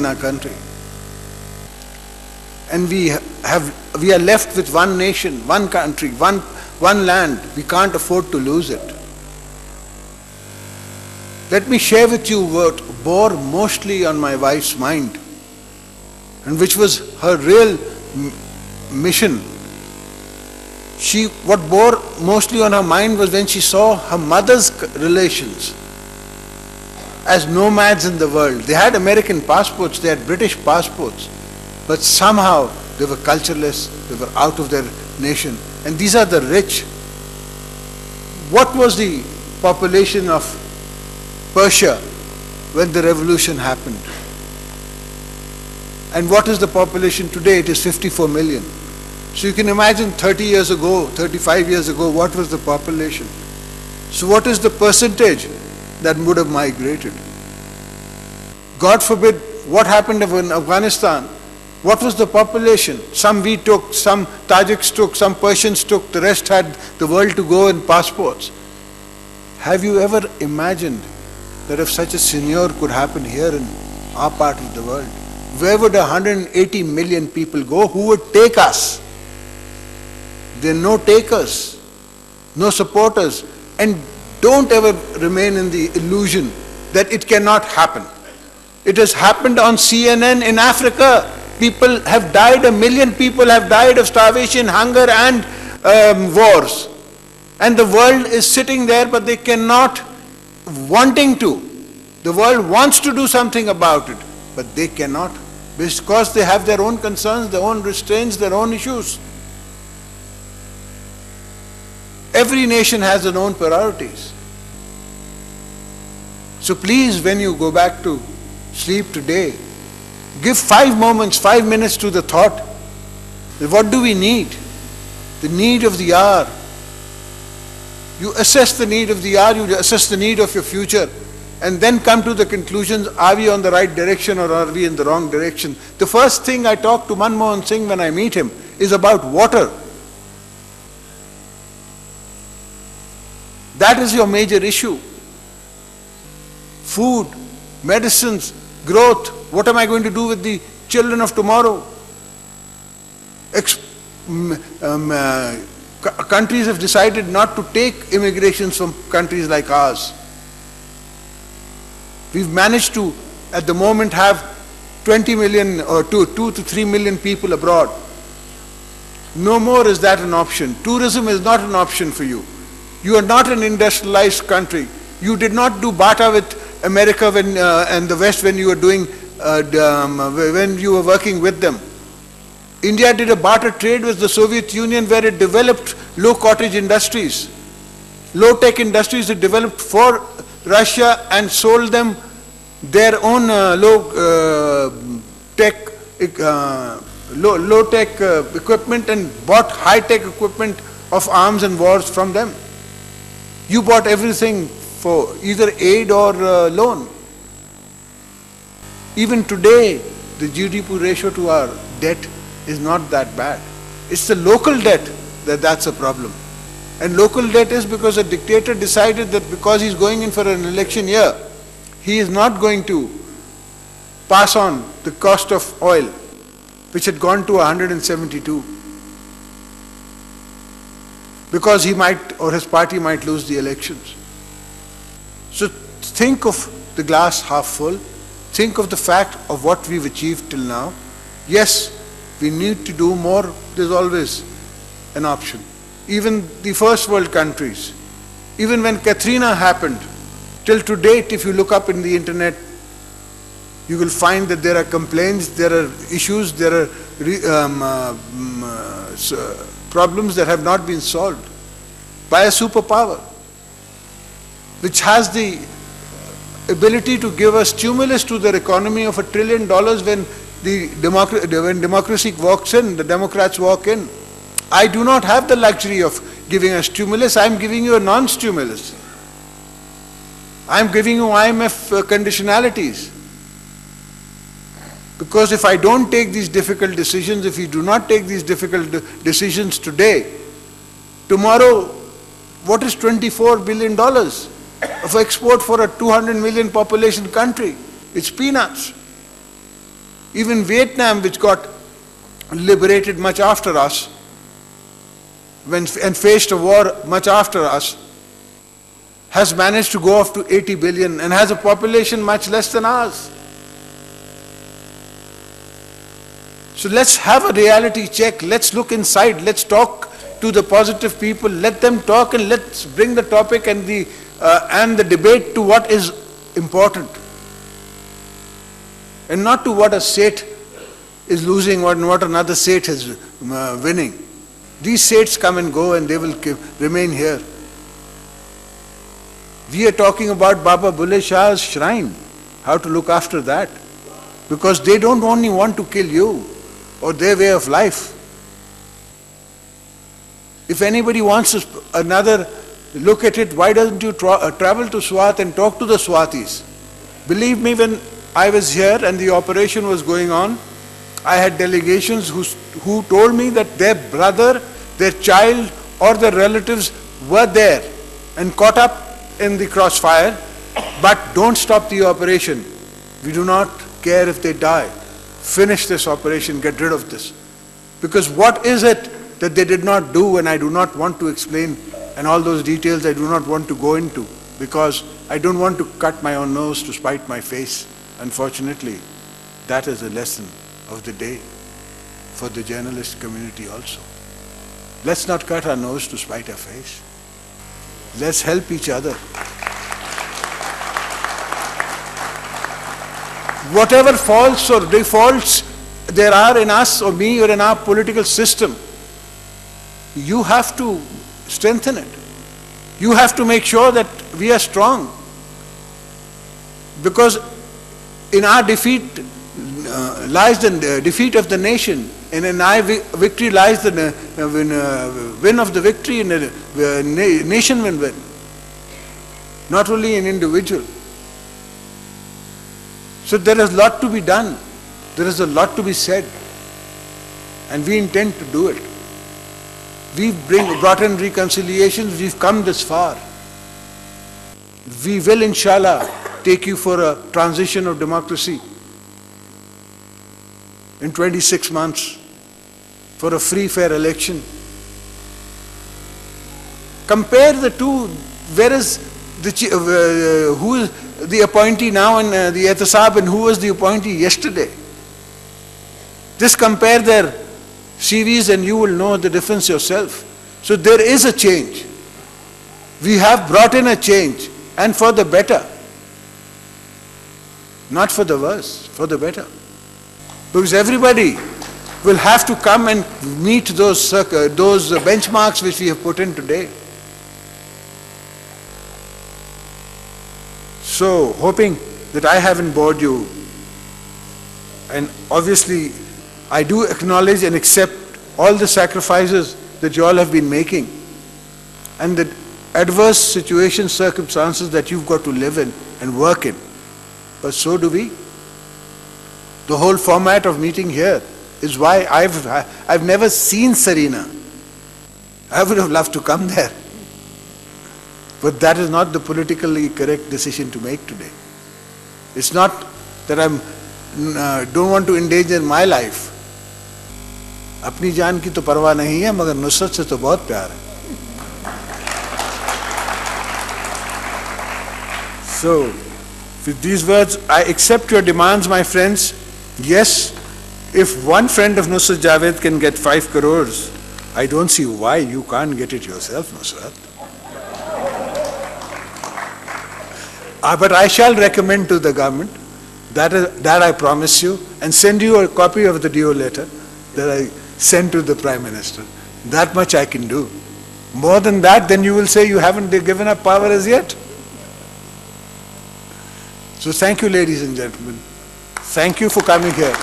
our country. And we are left with one nation, one country, one land. We can't afford to lose it. Let me share with you what bore mostly on my wife's mind, and which was her real mission. What bore mostly on her mind was when she saw her mother's relations as nomads in the world. They had American passports, they had British passports, but somehow they were cultureless, they were out of their nation. And these are the rich. What was the population of Persia when the revolution happened? And what is the population today? It is 54 million. So you can imagine 30 years ago, 35 years ago, what was the population? So what is the percentage that would have migrated? God forbid, what happened in Afghanistan? What was the population? Some we took, some Tajiks took, some Persians took, the rest had the world to go in passports. Have you ever imagined that if such a scenario could happen here in our part of the world? Where would 180 million people go? Who would take us? There are no takers, no supporters, and don't ever remain in the illusion that it cannot happen. It has happened on CNN in Africa. People have died, 1 million people have died of starvation, hunger and wars. And the world is sitting there, but they cannot, wanting to. The world wants to do something about it, but they cannot, because they have their own concerns, their own restraints, their own issues. Every nation has their own priorities. So please, when you go back to sleep today, give 5 moments, 5 minutes to the thought, what do we need? The need of the hour. You assess the need of the hour, you assess the need of your future, and then come to the conclusions, are we on the right direction or are we in the wrong direction? The first thing I talk to Manmohan Singh when I meet him is about water. That is your major issue. Food, medicines, growth. What am I going to do with the children of tomorrow? Countries have decided not to take immigrations from countries like ours. We've managed to, at the moment, have 20 million or 2 to 3 million people abroad. No more is that an option. Tourism is not an option for you. You are not an industrialized country. You did not do barter with America and the West when you were doing, when you were working with them. India did a barter trade with the Soviet Union where it developed low cottage industries, low-tech industries it developed for Russia and sold them their own low-tech equipment and bought high-tech equipment of arms and wars from them. You bought everything for either aid or loan. Even today, the GDP ratio to our debt is not that bad. It's the local debt that's a problem. And local debt is because a dictator decided that because he's going in for an election year, he is not going to pass on the cost of oil, which had gone to 172. Because he might, or his party might lose the elections. So think of the glass half full. Think of the fact of what we've achieved till now. Yes, we need to do more. There's always an option. Even the first world countries, even when Katrina happened, till to date, if you look up in the internet, you will find that there are complaints, there are issues, there are problems that have not been solved by a superpower, which has the ability to give a stimulus to their economy of $1 trillion when democracy walks in, the Democrats walk in. I do not have the luxury of giving a stimulus, I am giving you a non-stimulus. I am giving you IMF conditionalities. Because if I don't take these difficult decisions, if we do not take these difficult decisions today, tomorrow, what is $24 billion of export for a 200 million population country? It's peanuts. Even Vietnam, which got liberated much after us, and faced a war much after us, has managed to go up to 80 billion and has a population much less than ours. So let's have a reality check. Let's look inside. Let's talk to the positive people. Let them talk, and let's bring the topic and the debate to what is important, and not to what a Seth is losing or what another Seth is winning. These Seths come and go, and they will remain here. We are talking about Baba Bulle Shah's shrine, how to look after that, because they don't only want to kill you or their way of life. If anybody wants another look at it, why doesn't you travel to Swat and talk to the Swatis? Believe me, when I was here and the operation was going on, I had delegations who told me that their brother, their child or their relatives were there and caught up in the crossfire, but don't stop the operation. We do not care if they die. Finish this operation, get rid of this. Because what is it that they did not do, and I do not want to explain, and all those details I do not want to go into, because I don't want to cut my own nose to spite my face. Unfortunately, that is a lesson of the day for the journalist community also. Let's not cut our nose to spite our face. Let's help each other. Whatever faults or defaults there are in us or me or in our political system, you have to strengthen it. You have to make sure that we are strong. Because in our defeat lies the defeat of the nation, and in our victory lies the win of the victory, and the nation will win, not only an individual. So there is a lot to be done. There is a lot to be said, and we intend to do it. We've brought in reconciliations. We've come this far. We will, inshallah, take you for a transition of democracy in 26 months, for a free, fair election. Compare the two. Where is who is the appointee now and the Ehtisab, and who was the appointee yesterday? Just compare their CVs and you will know the difference yourself. So there is a change. We have brought in a change, and for the better. Not for the worse, for the better. Because everybody will have to come and meet those benchmarks which we have put in today. So, hoping that I haven't bored you, and obviously I do acknowledge and accept all the sacrifices that you all have been making, and the adverse situations, circumstances that you've got to live in and work in. But so do we. The whole format of meeting here is why I've never seen Serena. I would have loved to come there. But that is not the politically correct decision to make today. It's not that I don't want to endanger my life. अपनी जान की तो परवाह नहीं है, मगर नुसरत से तो बहुत प्यार है. So, with these words, I accept your demands, my friends. Yes, if one friend of Nusrat Javed can get 5 crores, I don't see why you can't get it yourself, Nusrat. But I shall recommend to the government, that I promise you, and send you a copy of the DO letter that I sent to the Prime Minister. That much I can do. More than that, then you will say you haven't given up power as yet. So thank you, ladies and gentlemen. Thank you for coming here.